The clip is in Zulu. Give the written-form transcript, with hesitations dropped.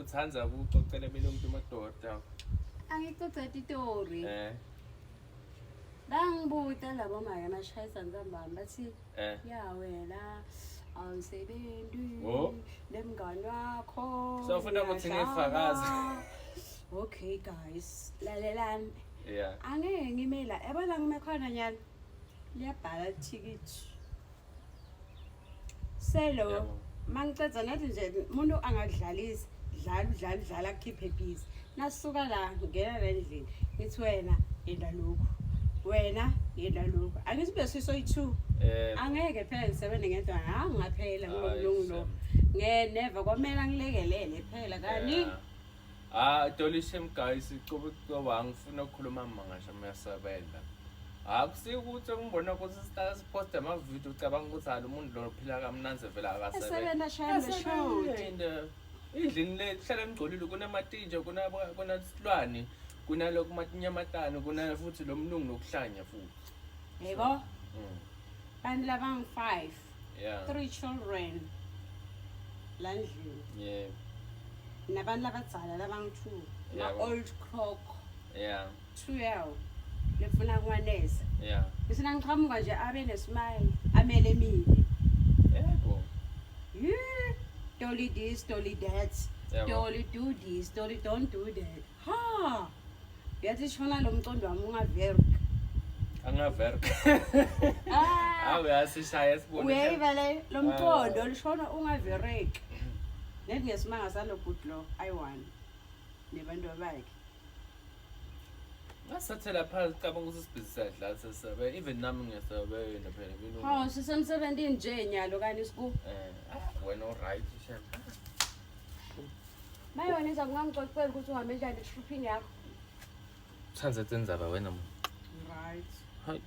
uthanda ukuxoxela mina umuntu madoda. Angixoxe itori. Bangibuta labo manje amashayisa ngizambamba bathi ya wena awusebenzi nemngane wakho. So ufuna ukuthi ngifakaze. Okay guys, lalelani. Yeah. Angeke ngimela, yabona ngime khona nyana. Liyabhala ithikithi. Selo, mangicedza nathi nje umuntu angadlalisa, dlala kukhiphe peace. Nasuka la ngena endlini, ngithi wena yenda lokho. Wena yenda lokho. Angithi bese soyi2. Angeke phela ngisebenze ngedwa ngaphela ngilungu. Never kwamela ngilekelele phela kani. Dolly shame guys, icoba ngifuna ukukhuluma mangasha mayasebenza. Akusi ukuthi ngibona ukuthi status post ama video ucabanga ukuthi hayi umuntu lo phila kamnanzi vela akasebenza. Esebenza shaya beshow. Idlini le hlala ngigcolile kunamatinje kunasilwane kunalokho matinyamatana kuna futhi lo mlungu nokuhlanya futhi. Yebo. Bani labang 5. Yeah. 3 children. Landlini. Yeah. Nabantu labadzala labang 2. Yeah. Old croc. Yeah. 12. Lefuna kwaneza. Yeah. Bese ngiqhamuka nje abe nesmile, amele mina. Yebo. Yeah. Dolly this, Dolly that. Dolly do this, Dolly don't do that. Ha. Yathi shona lo mcondo wami ungaverk. Angaverk. Awe asishaya sibone. Uyayivele lo mcondo lishona ungaverek. Nethi ngesimanga salo good law I1. Nebantu bakhe. Ngasathela phansi cabanga ukuthi sibhizi sadla sesabe even nami ngiyasebenza phela mina. Hawu sisemsebenzini nje nyalo kani siku. Wena alright shem. Mayona izakungangixoxela ukuthi uhambe njani tripping yakho. Thanze tenzaba wena. Right. Hayi.